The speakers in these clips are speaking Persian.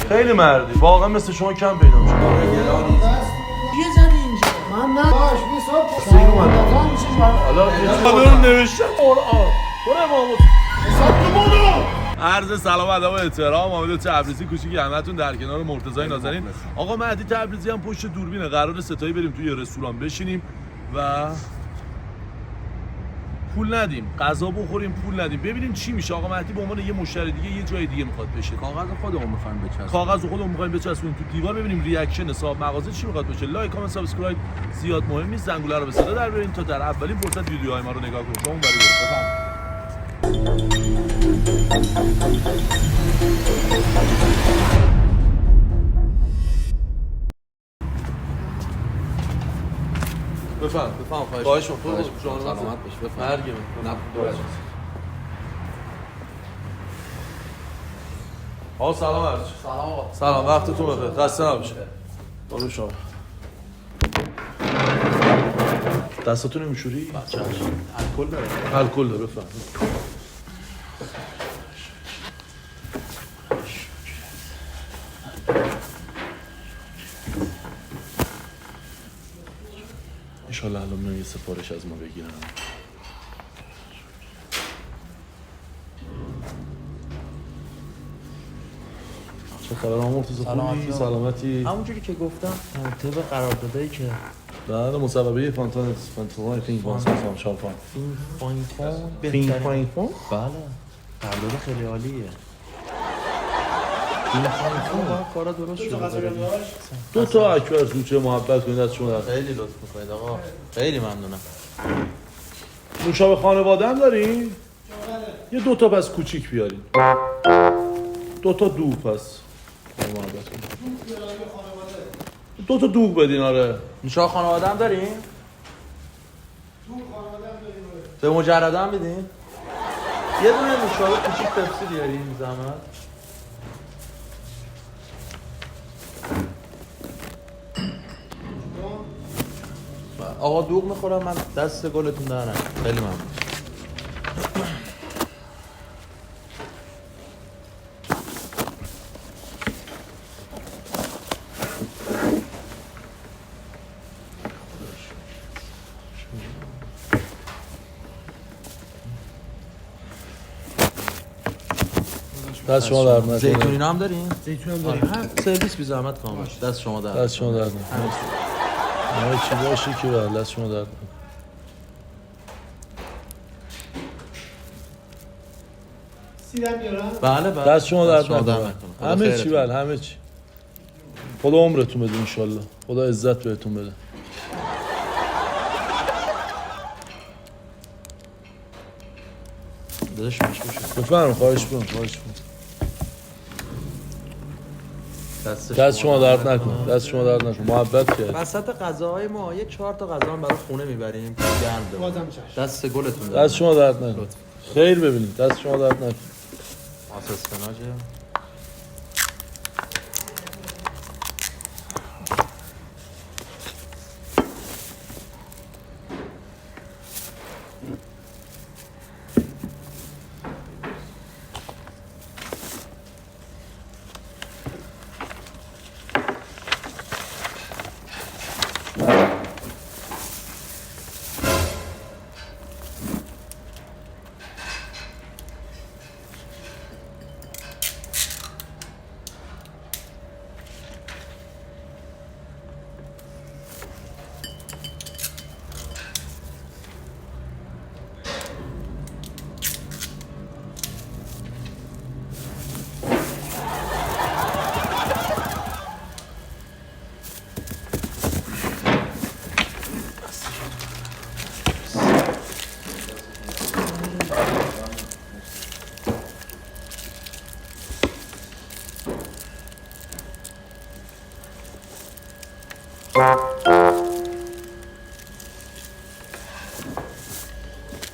خیلی مردی واقعا مثل شما کم پیدا میشه. یه زدی اینجا من نه باش میساب سیر اومد حالا رو نوشتم قرآن برو امامت عرض سلام ادب و احترام. حامد تبریزی کوچیکی همتون در کنار مرتضی نازنین. آقا مهدی تبریزی هم پشت دوربینه، قرار ستایی بریم توی رستوران بشینیم و پول ندیم، غذا بخوریم، پول ندیم، ببینیم چی میشه. آقا مهدی به عنوان یه مشتری دیگه یه جای دیگه میخواد بشه. کاغذ خودمون می‌خوایم بچسبونیم. کاغذ خودمون می‌خوایم بچسبونیم تو دیوار، ببینیم ریاکشن صاحب مغازه چی میخواد بشه. لایک، کامنت، سابسکرایب زیاد مهم نیست، زنگوله رو به صدا در بیارین تا در اولین فرصت ویدیوهای ما رو نگاه کنید. شما اون بری بفهم. بفهم خواهش می‌کنم. سلامت باش بفهم. مرگم نه آقا سلام عرض. سلام آقا. سلام، وقتتون بخیر. خسته نباشید. برو شما. دستاتون میشوری؟ بچه‌ش الکل داره. الکل داره بفهم. انشالله الان میان یه سفارش از ما بگیرن. چه خبر مرتضی؟ خوبی؟ سلامتی؟ همونجوری که گفتم طبق قراردادایی که بله مصوبه فانتون پینگ پونگ هم شامپان پینگ پونگ بله قرارداد خیلی عالیه. پینگ پونگ کارا درست شده. دو تا اکبر سوچه محبت کنید از شما. خیلی لطف می‌کنید آقا. خیلی ممنونم. نوشابه خانواده هم دارین؟ یه دو تا پس کوچیک بیارین. دو تا دوغ پس. محبت کنید. دو تا دوغ بدین. آره. نوشابه خانواده هم دارین؟ به مجرد هم بدین؟ یه دونه نوشابه کوچیک پپسی بیارین زحمت. آقا دوغ میخورم من، دست گلتون دارم. خیلی ممنون. دست شما درد نکنه. زیتونی هم دارین؟ زیتون هم داریم. سرویس بی زحمت کنم. دست شما درد. دست شما درد نکنه. همه چی باشه که بله دست شما درد نکنه. سیرم بیارم. بله بله. دست شما درد نکنه. نکنه. همه چی بله همه چی. خدا عمرتون بده انشالله. خدا عزت بهتون بده. داداش مشکوشه. بفرم خواهش می‌کنم. دست شما درد نکنه. دست شما درد نکنه. محبت کرد. وسط غذاهای ما یه 4 تا غذا هم برای خونه میبریم که گرم بمونه. بازم چشم. دست گلتون دارم. دست شما درد نکنه. خیر ببینید. دست شما درد نکنه. آس اسفناجه.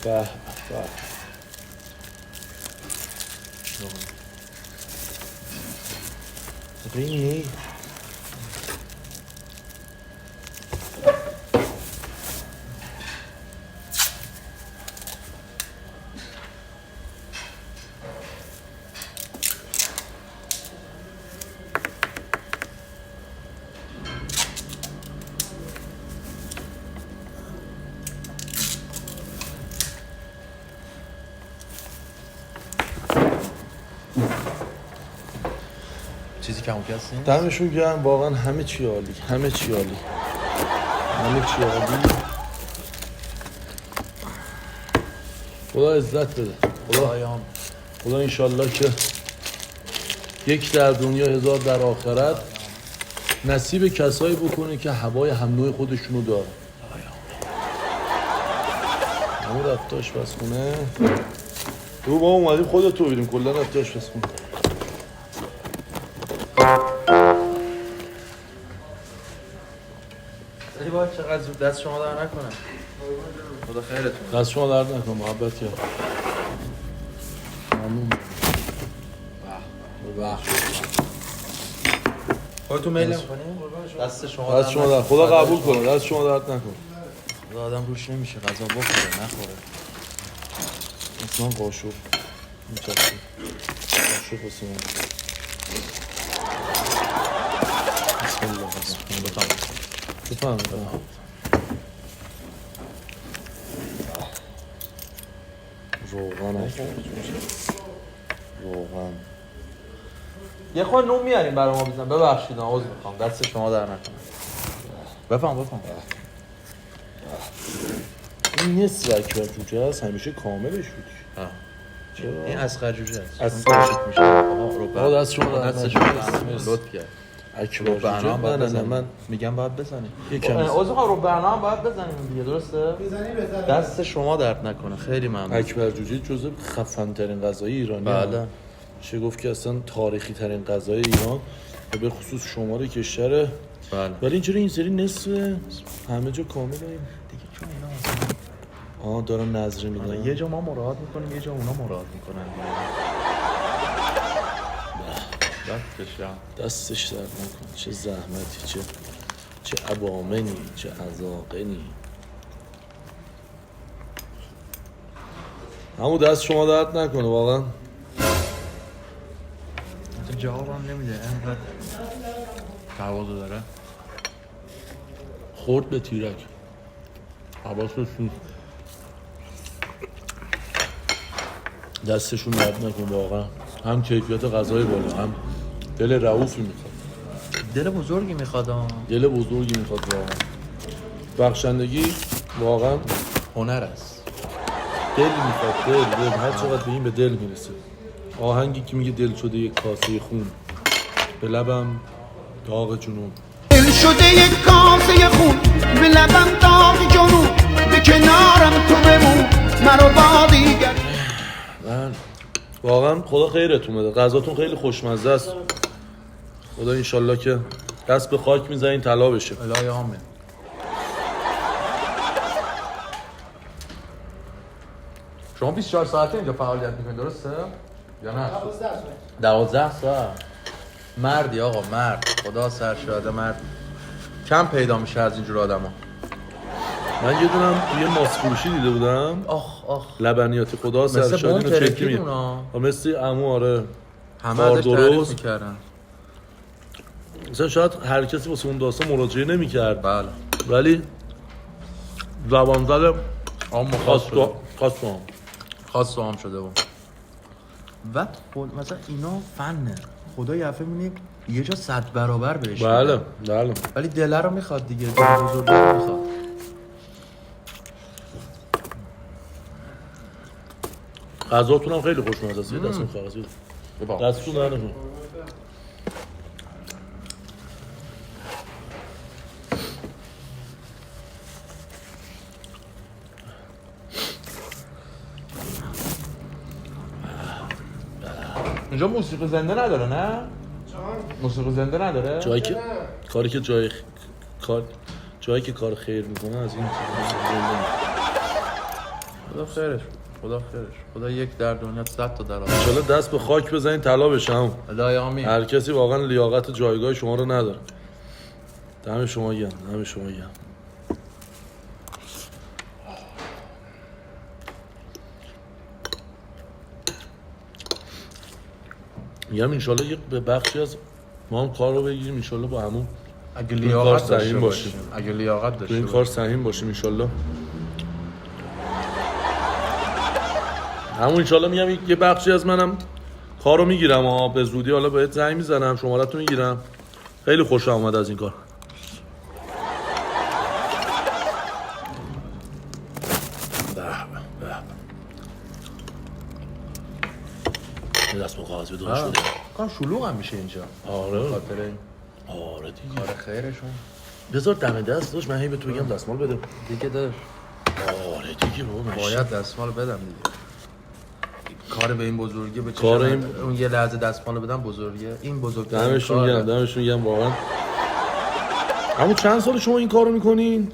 به به. رینی چیزی کم کسی؟ دمشون گرم واقعا همه چی عالی همه چی عالی خدا عزت بده خدا انشالله که یک در دنیا 1000 در آخرت نصیب کسایی بکنه که هوای هم نوع خودشونو داره. همون رفت آشپزخونه تو با اومدیم خودتو بریم کلا رفت آشپزخونه. ای با چقدر زود دست شما در نکنه. خدا خیرتون. دست شما درد نکن محبت کرد. ممنون. خودتون میل می‌کنین؟ دست شما در خدا قبول کنه. دست شما درد نکن. خدا آدم روش نمیشه غذا بخوره نخوره. اصلا قاشق میچسته قاشق واسه من. بسم الله بفهم روغن یه خود نون میاریم برای ما بزن. ببخشید عذر میخوام دست شما در نکنه. بفهم این نصف اکبر جوجه هست همیشه کاملش بود. چرا؟ این اصغر جوجه هست. اصغر میشه. آقا دست شما دست شما لطف کرد. اکبر جوجه نه من میگم باید بزنیم. یکم عذر میخوام رو برنامه باید بزنیم دیگه درسته؟ بزنی دست شما درد نکنه خیلی ممنون. اکبر جوجه جزو خفن ترین غذای ایرانی. بله. چه گفت که اصلا تاریخی ترین غذای ایران و به خصوص شمال کشوره. بله. ولی اینجوری این سری نصف همه جا کامله دیگه چون اینا دارن نظری میدن. یه جا ما مراعات میکنیم یه جا اونا مراعات میکنن. دستش درد نکن. چه زحمتی چه عبامنی چه عذاقنی. همون دست شما درد نکنه واقعا. جوابم نمیده اینقدر تواضع داره. خورد به تیرک حواسشون دستشون درد نکن واقعا. هم کیفیت غذای بالا هم دل رئوفی میخواد. دل بزرگی میخواد. دل بزرگی میخواد واقعا. بخشندگی واقعا هنر است. دل میخواد. دل هر چقدر به این به دل میرسه. آهنگی که میگه دل شده یک کاسه خون به لبم داغ جنون. دل شده یک کاسه خون به لبم داغ جنون. به کنارم تو بمون مرا با دیگر. من واقعا خدا خیرتون بده. غذاتون خیلی خوشمزه است. خدا انشالله که دست به خاک میزنین طلا بشه. الهی آمین. شما 24 ساعته اینجا فعالیت میکنید درسته؟ یا نه؟ 12 ساعت. مردی آقا مرد. خدا سرشاده مرد. کم پیدا میشه از اینجور آدم ها. من یه دونم توی ماست فروشی دیده بودم. آخ لبنیات خدا سرشاده اینو چکی میاد. مثل عمو آره. همه ازش تعریف درست میکردن. مثلا شاید هر کسی واسه اون داستان مراجعه نمی‌کرد. بله. ولی زبانزل خاص هم شده بود. و مثلا اینا فنه. خدا یه دفعه می‌بینی یه جا 100 برابر بهش. بله. ولی دل رو میخواد دیگه. دل بزرگ رو میخواد. غذاتون هم خیلی خوشمزه است. دست می‌خواد. دستتون درد نکنه. اینجا موسیقی زنده نداره نه؟ موسیقی زنده نداره؟ جایی که کاری که جایی که کار خیر میکنه از این خدا خیرش. خدا یک در دنیا 100 تا در آخرت. انشالله دست به خاک بزنین طلا بشم. الهی آمین. هر کسی واقعا لیاقت جایگاه شما رو نداره. دم شما گرم. میگم انشالله یک به بخشی از ما هم کار رو بگیریم انشالله با همون اگه لیاقت داشته باشیم. این کار سهیم باشیم انشالله. همون انشالله میگم یه بخشی از منم کارو میگیرم ها، به زودی حالا بهت زنگ میزنم، شماره‌تو میگیرم. خیلی خوشم اومد از این کار. یه دست با کاغذ به دور شده. کار شلوغ هم میشه اینجا. آره خاطر این آره دیگه. کار خیرشون. بذار دم دست داشت، من هی به تو بگم دستمال بده. دیگه داشت آره دیگه بابا باید دستمال بدم دیگه. کار به این بزرگی به کار چشم این- اون یه لحظه دستمال بدم بزرگیه. این بزرگترین دمشون گرم، دمشون گرم واقعا. اما چند سال شما این کارو میکنین؟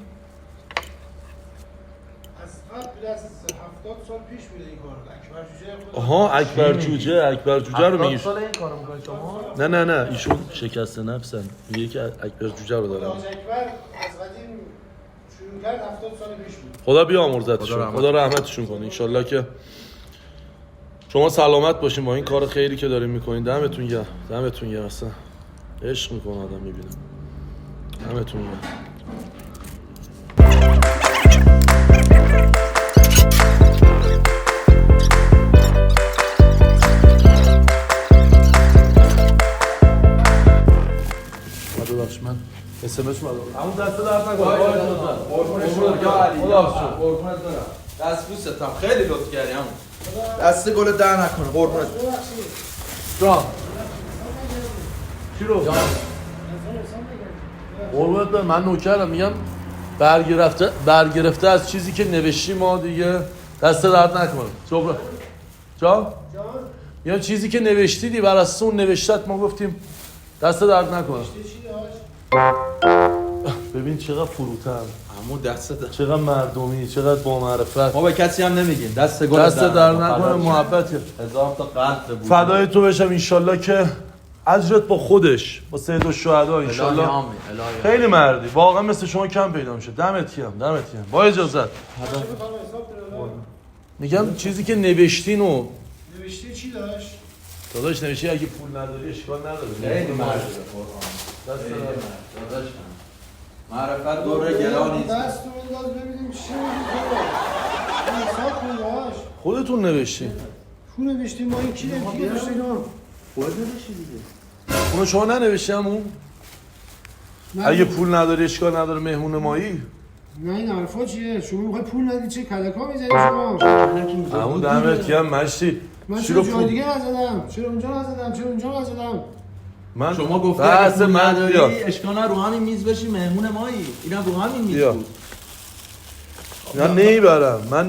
از قبل از 70 سال پیش بوده این کار. اکبر جوجه خود. آها اکبر جوجه رو میگی. سال این کارو میکنی شما؟ نه ایشون شکسته نفسن، میگه که اکبر جوجه رو دارم. حاج اکبر از قدیم شروع کرد 70 سال پیش بود. خدا بیامرزتشون، خدا رحمتشون کنه انشالله که شما سلامت باشین با این کار خیری که دارین میکنین. دمتون گرم اصلا عشق میکنه آدم میبینه. دمتون گرم. ببخش من SMS اومد. همون دست درد نکنه. قربونت برم. دست بوستم خیلی لطف کردی همون. دست گل در نکنه قربونت. جان چی رو؟ قربونت برم، من نوکرم، میگم برگرفته از چیزی که نوشتی ما دیگه دست درد نکنه. جان؟ یا چیزی که نوشتی بر اساس اون نوشتت ما گفتیم دست درد نکنه. ببین چقدر فروتن، همون دست چقدر مردمی، چقدر با معرفت. ما به کسی هم نمیگیم دست گل دست در نکنه، محبت. هزار تا قلب بود. فدای تو بشم انشالله که اجرت با خودش، با سید الشهدا انشالله. خیلی مردی واقعا، مثل شما کم پیدا میشه. دمت گرم با اجازت. میگم چیزی که نوشتین و نوشته چی داشت؟ داداش نوشتی اگه پول نداری اشکال نداره. خیلی مرده دست داداش معرفت دوره گرا نیست. دست رو بنداز ببینیم چی میگه. حساب کن داشت. خودتون نوشتین. چون نوشتیم ما این کی نوشته اینا؟ خودت نوشتی دیگه. اونو شما ننوشتم اون؟ اگه پول نداری اشکال نداره مهمون مایی. نه این حرفا چیه؟ شما میخوای پول ندی چه کلکا میزنی شما؟ همون دمت گرم مشتی. من چی رو چرا جای پول؟ دیگه نزدم؟ چرا اونجا نزدم؟ من شما گفتی بحث اگه پول من نداری بیا. اشکال رو همین میز بشی مهمون مایی. اینم رو همین میز بیا. بود. من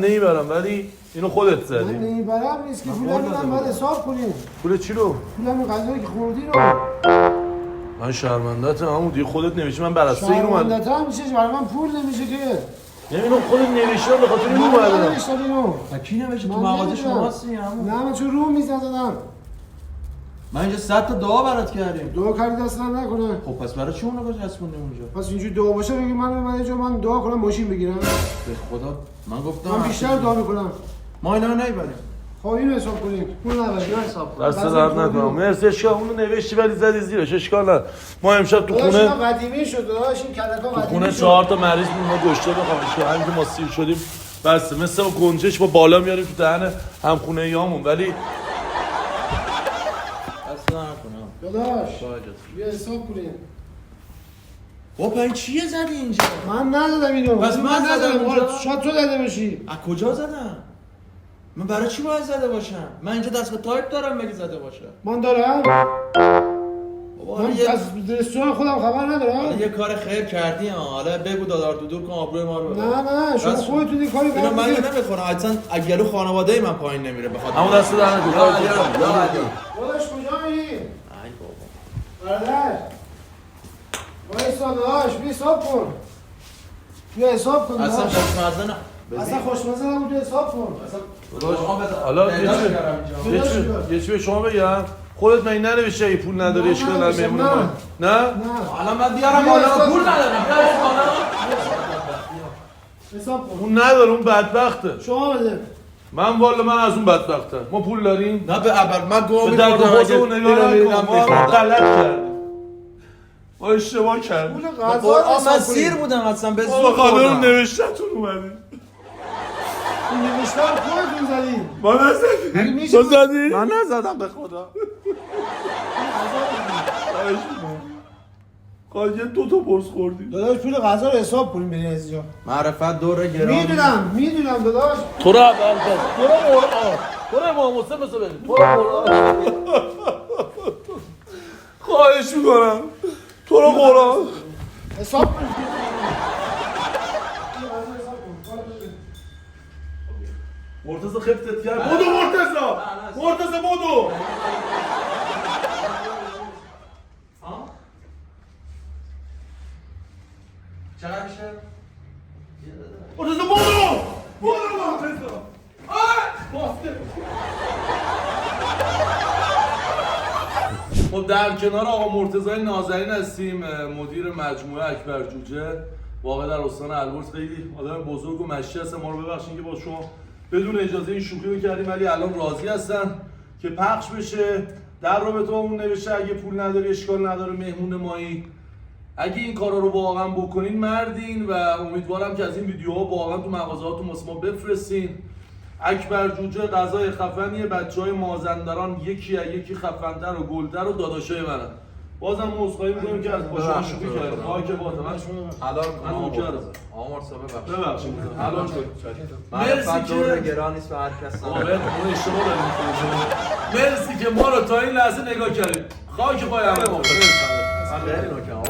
نمیبرم ولی اینو خودت من زدی. نمیبرم نیست که پولم میدم باید حساب کنیم. پول چی رو؟ پولم غذایی که خوردی رو. من شرمنده‌ام، همون دیگه خودت نوشتی، من براسته این اومدم. شرمنده‌ت هم میشه برای من پول نمیشه که. نمیدونم خودت نوشتی به خاطر این من اومدم. نوشتم اینو. کی نوشته تو من مغازه نمی‌دونم. شماست همون. نه من چون رو میزدم. من اینجا 100 تا دعا برات کردیم. دعا کردی دست من نکنه. خب پس برای چی اونو گذاشتونی اونجا؟ پس اینجوری دعا باشه بگی من اینجا من دعا کنم ماشین بگیرم. به خدا من گفتم من بیشتر دعا میکنم. ما اینا رو نمیبریم. خب اینو حساب کنیم. پول نداری حساب کن. دست درد نکنم. مرسی اشکال اونو نوشتی ولی زدی زیرش اشکال نداره. ما امشب تو خونه قدیمی شد داداش این کلکا قدیمی خونه شد. 4 تا مریض بود، ما گشته بخوام اشکال همین که ما سیر شدیم بس مثل اون گنجش با بالا میاریم تو دهن همخونه یامون ولی اصلا نکنم. داداش بیا حساب کنیم. بابا این چیه زدی اینجا؟ من ندادم اینو. پس من زدم حالا اونجا. شاید تو داده باشی. از کجا زدم؟ من برای چی باید زده باشم؟ من اینجا دست به تایپ دارم مگه زده باشم. من دارم. بابا من یه از رستوران خودم خبر ندارم. یه کار خیر کردی ها. حالا بگو دادار دودور کن آبروی ما رو ببر. نه شما راست خودتون این کاری اینا من کردید. نمیخورم. اصلا اگلو خانواده من پایین نمیره بخاطر همون دست در نکن. یا علی. داداش کجایی؟ ای بابا. برادر. وایسا داداش بیا حساب کن. بیا حساب کن اصلا داداش. خوشمزه نه. اصلا خوشمزه نبود حساب کن. حالا یه چی به شما بگم خودت من ننوشتی اگه پول نداری نه، اشکال نداره ننوشتم، مهمون ما. نه؟ نه حالا من بیارم بالا پول ندارم. حساب کن. اون نداره اون بدبخته. شما بده. من از اون بدبختم. ما پول داریم؟ نه به ابر من گم به درد می‌خوردم خوش اون نگاه نکن. ما غلط کردیم. ما اشتباه کردیم. پول قرآن غذا من سیر بودم اصلا به ما به زور خاطر خوردم. نوشتتون اومدیم. این نوشته رو خودتون زدین. من نزدی؟ تو زدی؟ من نزدم به خدا. خواهی یه 2 تا پرس خوردی. داداش پول غذا رو حساب کنیم برین از اینجا. معرفت دور گرام. میدونم داداش. تو رو اول بس. تو رو قرآن. تو رو امام حسین مثل بریم. تو رو قرآن. خواهش میکنم. تو رو قرآن. حساب کن. مرتضی خفتت کرد. بودو مرتضی بودو. چقدر میشه؟ مرتضی بودو مرتضی. خب در کنار آقا مرتضی نازنین هستیم، مدیر مجموعه اکبر جوجه، واقع در استان البرز. خیلی آدم بزرگ و مشی هستن. ما رو ببخشید که با شما بدون اجازه این شوخی رو کردیم، ولی الان راضی هستن که پخش بشه. در رابطه با اون نوشته اگه پول نداری اشکال نداره، مهمون مایی. اگه این کارا رو واقعا بکنین مردین و امیدوارم که از این ویدیوها واقعا تو مغازهاتون واسه ما بفرستین. اکبر جوجه غذای خفنیه، بچهای مازندران یکی خفن‌تر و گلتر و داداشای منن. بازم ما عذرخواهی می‌کنیم که از شما شوخی کردیم. خاک باطن حلال من نوکرم. آقا مرتضی ببخشید. حلال شد. مرسی که گران نیست به هر کس. اون اشتباه داریم می‌کنیم. مرسی که ما رو تا این لحظه نگاه کردید. خاک پای همتون. خیلی نوکرم.